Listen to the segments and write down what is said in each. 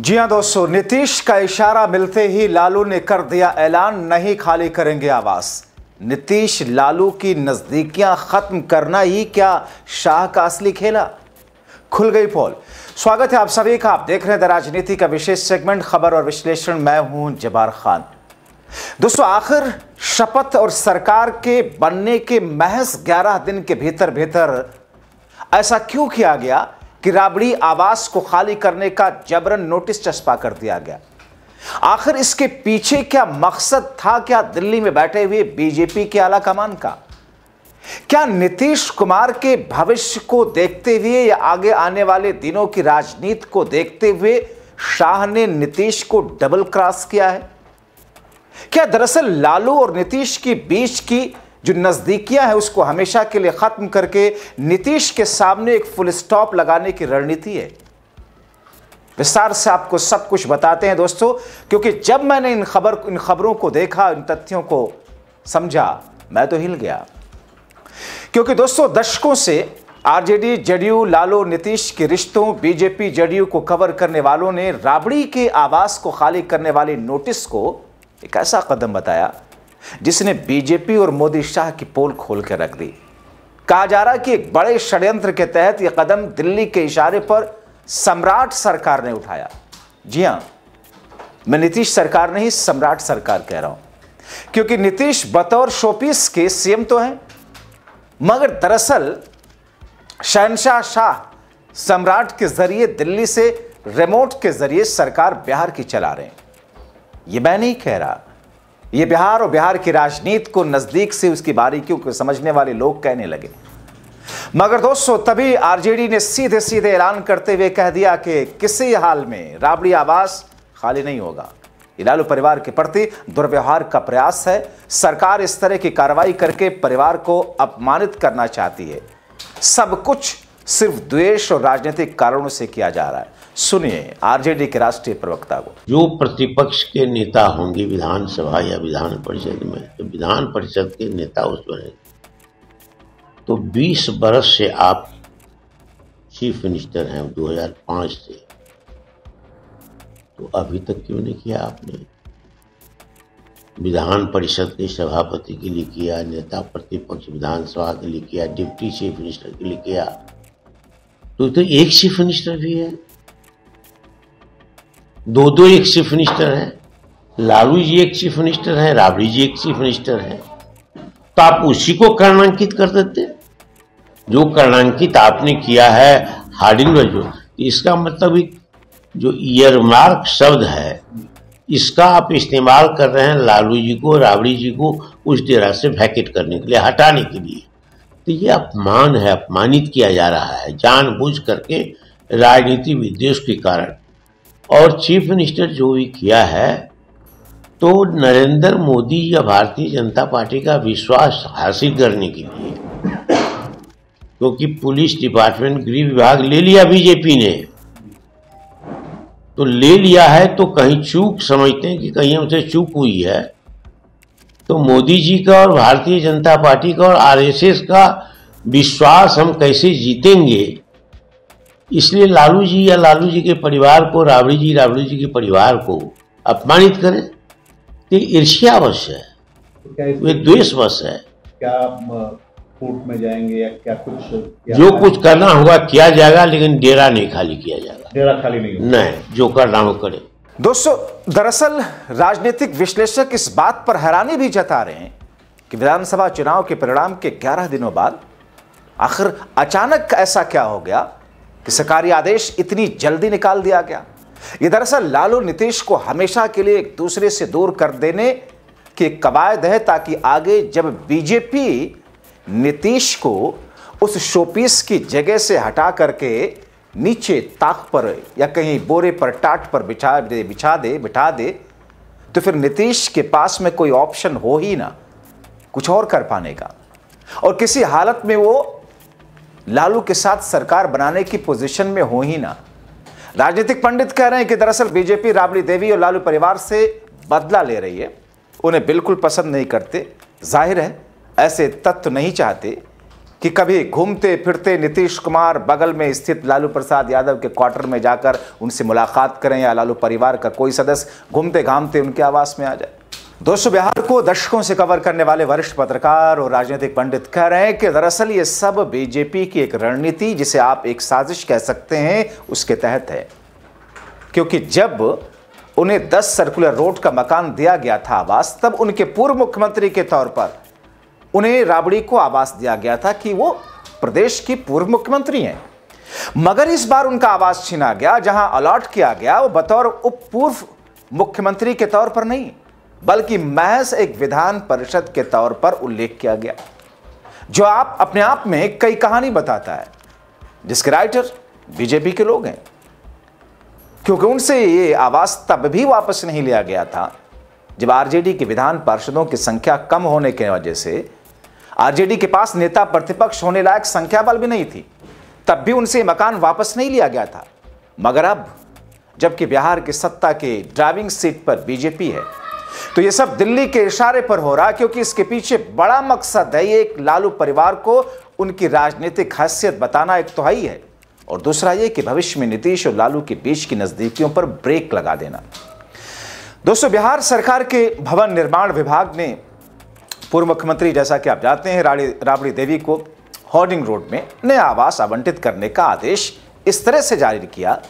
जी हां दोस्तों, नीतीश का इशारा मिलते ही लालू ने कर दिया ऐलान, नहीं खाली करेंगे आवास। नीतीश लालू की नजदीकियां खत्म करना ही क्या शाह का असली खेला? खुल गई पोल। स्वागत है आप सभी का। आप देख रहे हैं द राजनीति का विशेष सेगमेंट खबर और विश्लेषण। मैं हूं जबार खान। दोस्तों, आखिर शपथ और सरकार के बनने के महज 11 दिन के भीतर भीतर ऐसा क्यों किया गया कि राबड़ी आवास को खाली करने का जबरन नोटिस चस्पा कर दिया गया? आखिर इसके पीछे क्या मकसद था? क्या दिल्ली में बैठे हुए बीजेपी के आला कमान का? क्या नीतीश कुमार के भविष्य को देखते हुए या आगे आने वाले दिनों की राजनीति को देखते हुए शाह ने नीतीश को डबल क्रॉस किया है? क्या दरअसल लालू और नीतीश के बीच की जो नजदीकियां हैं उसको हमेशा के लिए खत्म करके नीतीश के सामने एक फुल स्टॉप लगाने की रणनीति है? विस्तार से आपको सब कुछ बताते हैं दोस्तों, क्योंकि जब मैंने इन खबरों को देखा, इन तथ्यों को समझा, मैं तो हिल गया। क्योंकि दोस्तों, दशकों से आरजेडी जेडीयू लालू नीतीश के रिश्तों, बीजेपी जेडीयू को कवर करने वालों ने राबड़ी के आवास को खाली करने वाले नोटिस को एक ऐसा कदम बताया जिसने बीजेपी और मोदी शाह की पोल खोल कर रख दी। कहा जा रहा है कि एक बड़े षड्यंत्र के तहत यह कदम दिल्ली के इशारे पर सम्राट सरकार ने उठाया। जी हां, मैं नीतीश सरकार नहीं, सम्राट सरकार कह रहा हूं, क्योंकि नीतीश बतौर शोपीस के सीएम तो हैं, मगर दरअसल शहंशाह शाह सम्राट के जरिए दिल्ली से रिमोट के जरिए सरकार बिहार की चला रहे हैं। यह मैं नहीं कह रहा, ये बिहार और बिहार की राजनीति को नजदीक से उसकी बारीकियों को समझने वाले लोग कहने लगे। मगर दोस्तों, तभी आरजेडी ने सीधे सीधे ऐलान करते हुए कह दिया कि किसी हाल में राबड़ी आवास खाली नहीं होगा। ये लालू परिवार के प्रति दुर्व्यवहार का प्रयास है। सरकार इस तरह की कार्रवाई करके परिवार को अपमानित करना चाहती है। सब कुछ सिर्फ द्वेष और राजनीतिक कारणों से किया जा रहा है। सुनिए आरजेडी के राष्ट्रीय प्रवक्ता को। जो प्रतिपक्ष के नेता होंगे विधानसभा या विधान परिषद में, तो विधान परिषद के नेता उस बने, तो 20 बरस से आप चीफ मिनिस्टर हैं 2005 से, तो अभी तक क्यों नहीं किया आपने? विधान परिषद के सभापति के लिए किया, नेता प्रतिपक्ष विधानसभा के लिए किया, डिप्टी चीफ मिनिस्टर के लिए किया, तो एक चीफ मिनिस्टर भी है, दो एक चीफ मिनिस्टर हैं। लालू जी एक चीफ मिनिस्टर हैं, राबड़ी जी एक चीफ मिनिस्टर हैं, तो आप उसी को कर्णांकित कर देते। जो कर्णांकित आपने किया है हार्डिंग में, जो इसका मतलब जो ईयरमार्क शब्द है, इसका आप इस्तेमाल कर रहे हैं लालू जी को, राबड़ी जी को उस डेरा से वैकेट करने के लिए, हटाने के लिए। तो ये अपमान है, अपमानित किया जा रहा है जानबूझ करके, राजनीति विद्वेष के कारण। और चीफ मिनिस्टर जो भी किया है, तो नरेंद्र मोदी या भारतीय जनता पार्टी का विश्वास हासिल करने के लिए, क्योंकि पुलिस डिपार्टमेंट, गृह विभाग ले लिया बीजेपी ने, तो ले लिया है तो कहीं चूक समझते हैं कि कहीं हमसे चूक हुई है, तो मोदी जी का और भारतीय जनता पार्टी का और आरएसएस का विश्वास हम कैसे जीतेंगे? इसलिए लालू जी या लालू जी के परिवार को, राबड़ी जी के परिवार को अपमानित करें, तो ईर्ष्यावश है, वे द्वेषवश है। क्या कोर्ट में जाएंगे या क्या कुछ जो कुछ करना होगा किया जाएगा, लेकिन डेरा नहीं खाली किया जाएगा। डेरा खाली नहीं, जो करना हो करे। दोस्तों, दरअसल राजनीतिक विश्लेषक इस बात पर हैरानी भी जता रहे हैं कि विधानसभा चुनाव के परिणाम के 11 दिनों बाद आखिर अचानक ऐसा क्या हो गया कि सरकारी आदेश इतनी जल्दी निकाल दिया गया। यह दरअसल लालू नीतीश को हमेशा के लिए एक दूसरे से दूर कर देने की कवायद है, ताकि आगे जब बीजेपी नीतीश को उस शोपीस की जगह से हटा करके नीचे ताक पर या कहीं बोरे पर, टाट पर बिठा दे, तो फिर नीतीश के पास में कोई ऑप्शन हो ही ना कुछ और कर पाने का, और किसी हालत में वो लालू के साथ सरकार बनाने की पोजीशन में हो ही ना। राजनीतिक पंडित कह रहे हैं कि दरअसल बीजेपी राबड़ी देवी और लालू परिवार से बदला ले रही है, उन्हें बिल्कुल पसंद नहीं करते। जाहिर है ऐसे तत्व नहीं चाहते कि कभी घूमते फिरते नीतीश कुमार बगल में स्थित लालू प्रसाद यादव के क्वार्टर में जाकर उनसे मुलाकात करें, या लालू परिवार का कोई सदस्य घूमते घामते उनके आवास में आ जाए। दोस्तों, बिहार को दशकों से कवर करने वाले वरिष्ठ पत्रकार और राजनीतिक पंडित कह रहे हैं कि दरअसल ये सब बीजेपी की एक रणनीति, जिसे आप एक साजिश कह सकते हैं, उसके तहत है। क्योंकि जब उन्हें 10 सर्कुलर रोड का मकान दिया गया था आवास, तब उनके पूर्व मुख्यमंत्री के तौर पर उन्हें राबड़ी को आवास दिया गया था कि वो प्रदेश की पूर्व मुख्यमंत्री हैं। मगर इस बार उनका आवास छीना गया, जहां अलॉट किया गया वो बतौर उप पूर्व मुख्यमंत्री के तौर पर नहीं, बल्कि महज एक विधान परिषद के तौर पर उल्लेख किया गया, जो आप अपने आप में कई कहानी बताता है, जिसके राइटर बीजेपी के लोग हैं। क्योंकि उनसे ये आवास तब भी वापस नहीं लिया गया था जब आरजेडी के विधान पार्षदों की संख्या कम होने की वजह से आरजेडी के पास नेता प्रतिपक्ष होने लायक संख्या बल भी नहीं थी, तब भी उनसे मकान वापस नहीं लिया गया था। मगर अब जबकि बिहार की सत्ता के ड्राइविंग सीट पर बीजेपी है, तो ये सब दिल्ली के इशारे पर हो रहा, क्योंकि इसके पीछे बड़ा मकसद है। एक लालू परिवार को उनकी राजनीतिक हैसियत बताना एक तो ही है, और दूसरा ये कि भविष्य में नीतीश और लालू के बीच की नजदीकियों पर ब्रेक लगा देना। दोस्तों, बिहार सरकार के भवन निर्माण विभाग ने पूर्व मुख्यमंत्री, जैसा कि आप जानते हैं, राबड़ी देवी को होर्डिंग रोड में नया आवास आवंटित करने का आदेश इस तरह से जारी किया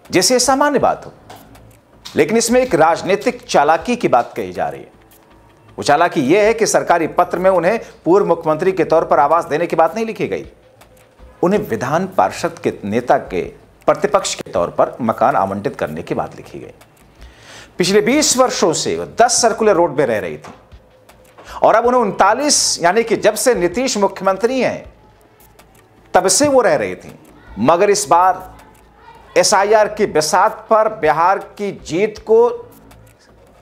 जैसे सामान्य बात हो। लेकिन इसमें एक राजनीतिक चालाकी की बात कही जा रही है। वो चालाकी यह है कि सरकारी पत्र में उन्हें पूर्व मुख्यमंत्री के तौर पर आवास देने की बात नहीं लिखी गई, उन्हें विधान पार्षद के नेता के प्रतिपक्ष के तौर पर मकान आवंटित करने की बात लिखी गई। पिछले 20 वर्षों से वो 10 सर्कुलर रोड में रह रही थी, और अब उन्हें 39, यानी कि जब से नीतीश मुख्यमंत्री हैं तब से वो रह रही थी। मगर इस बार एसआईआर की बिसात पर बिहार की जीत को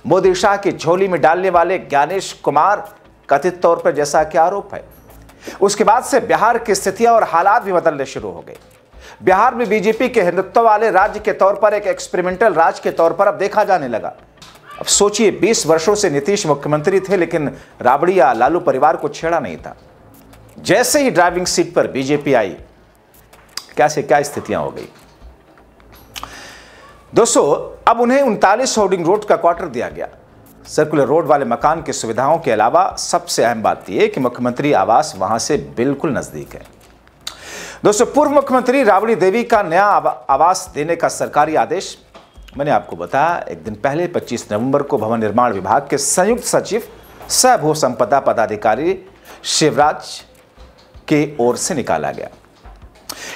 मोदी शाह की झोली में डालने वाले ज्ञानेश कुमार कथित तौर पर, जैसा कि आरोप है, उसके बाद से बिहार की स्थितियां और हालात भी बदलने शुरू हो गए। बिहार में बीजेपी के हिंदुत्व वाले राज्य के तौर पर, एक एक्सपेरिमेंटल राज्य के तौर पर अब देखा जाने लगा। अब सोचिए, 20 वर्षों से नीतीश मुख्यमंत्री थे, लेकिन राबड़ी या लालू परिवार को छेड़ा नहीं था। जैसे ही ड्राइविंग सीट पर बीजेपी आई, कैसे क्या स्थितियां हो गई। दोस्तों, अब उन्हें 39 होर्डिंग रोड का क्वार्टर दिया गया। सर्कुलर रोड वाले मकान की सुविधाओं के अलावा सबसे अहम बात यह कि मुख्यमंत्री आवास वहां से बिल्कुल नजदीक है। दोस्तों, पूर्व मुख्यमंत्री राबड़ी देवी का नया आवास देने का सरकारी आदेश मैंने आपको बताया एक दिन पहले 25 नवंबर को भवन निर्माण विभाग के संयुक्त सचिव सह भू संपदा पदाधिकारी शिवराज की ओर से निकाला गया।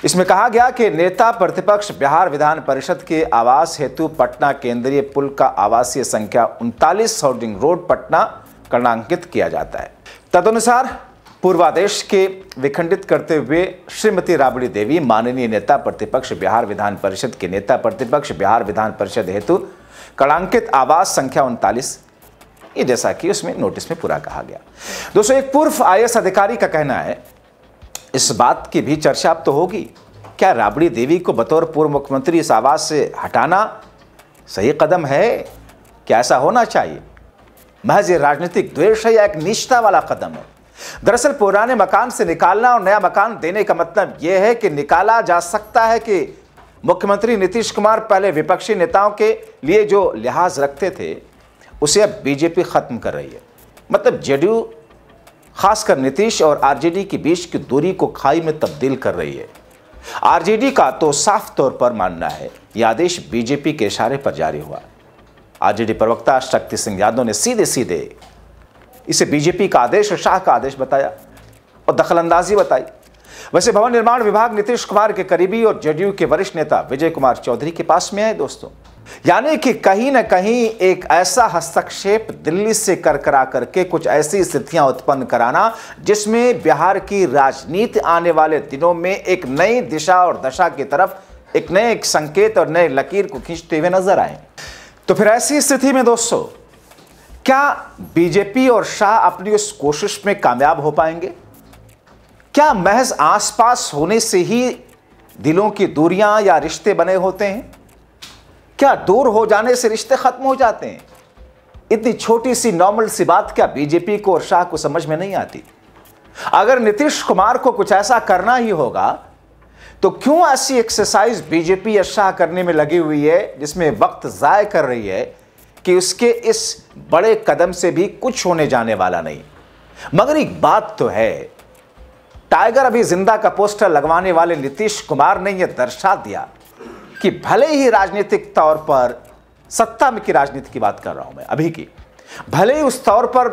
इसमें कहा गया कि नेता प्रतिपक्ष बिहार विधान परिषद के आवास हेतु पटना केंद्रीय पुल का आवासीय संख्या 39 होर्डिंग रोड पटना क्रमांकित किया जाता है। तदनुसार पूर्वादेश के विखंडित करते हुए श्रीमती राबड़ी देवी माननीय नेता प्रतिपक्ष बिहार विधान परिषद के नेता प्रतिपक्ष बिहार विधान परिषद हेतु क्रमांकित आवास संख्या 39, ये जैसा कि उसमें नोटिस में पूरा कहा गया। दोस्तों, एक पूर्व आईएएस अधिकारी का कहना है, इस बात की भी चर्चा अब तो होगी, क्या राबड़ी देवी को बतौर पूर्व मुख्यमंत्री इस आवास से हटाना सही कदम है? क्या ऐसा होना चाहिए? महज राजनीतिक द्वेष है या एक निष्ठा वाला कदम है? दरअसल पुराने मकान से निकालना और नया मकान देने का मतलब यह है कि निकाला जा सकता है कि मुख्यमंत्री नीतीश कुमार पहले विपक्षी नेताओं के लिए जो लिहाज रखते थे, उसे अब बीजेपी खत्म कर रही है। मतलब जेडीयू खासकर नीतीश और आरजेडी के बीच की दूरी को खाई में तब्दील कर रही है। आरजेडी का तो साफ तौर पर मानना है यह आदेश बीजेपी के इशारे पर जारी हुआ। आरजेडी प्रवक्ता शक्ति सिंह यादव ने सीधे सीधे इसे बीजेपी का आदेश और शाह का आदेश बताया और दखलंदाजी बताई। वैसे भवन निर्माण विभाग नीतीश कुमार के करीबी और जेडीयू के वरिष्ठ नेता विजय कुमार चौधरी के पास में है दोस्तों। यानी कि कहीं ना कहीं एक ऐसा हस्तक्षेप दिल्ली से करकरा करके कुछ ऐसी स्थितियां उत्पन्न कराना जिसमें बिहार की राजनीति आने वाले दिनों में एक नई दिशा और दशा की तरफ एक नए संकेत और नए लकीर को खींचते हुए नजर आए। तो फिर ऐसी स्थिति में दोस्तों, क्या बीजेपी और शाह अपनी उस कोशिश में कामयाब हो पाएंगे? क्या महज आसपास होने से ही दिलों की दूरियां या रिश्ते बने होते हैं? क्या दूर हो जाने से रिश्ते खत्म हो जाते हैं? इतनी छोटी सी नॉर्मल सी बात क्या बीजेपी को और शाह को समझ में नहीं आती? अगर नीतीश कुमार को कुछ ऐसा करना ही होगा तो क्यों ऐसी एक्सरसाइज बीजेपी या शाह करने में लगी हुई है जिसमें वक्त जाया कर रही है कि उसके इस बड़े कदम से भी कुछ होने जाने वाला नहीं। मगर एक बात तो है, टाइगर अभी जिंदा का पोस्टर लगवाने वाले नीतीश कुमार ने यह दर्शा दिया कि भले ही राजनीतिक तौर पर, सत्ता में की राजनीति की बात कर रहा हूं मैं अभी की, भले ही उस तौर पर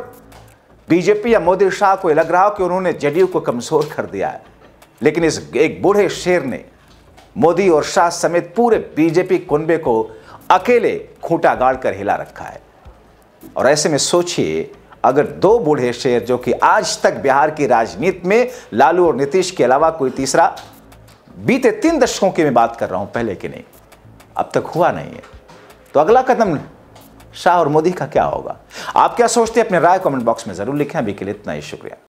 बीजेपी या मोदी शाह को लग रहा हो कि उन्होंने जेडीयू को कमजोर कर दिया है, लेकिन इस एक बूढ़े शेर ने मोदी और शाह समेत पूरे बीजेपी कुनबे को अकेले खूंटा गाड़ कर हिला रखा है। और ऐसे में सोचिए, अगर दो बूढ़े शेर जो कि आज तक बिहार की राजनीति में लालू और नीतीश के अलावा कोई तीसरा, बीते 3 दशकों की मैं बात कर रहा हूं, पहले की नहीं, अब तक हुआ नहीं है, तो अगला कदम शाह और मोदी का क्या होगा? आप क्या सोचते हैं? अपने राय कमेंट बॉक्स में जरूर लिखें। अभी के लिए इतना ही, शुक्रिया।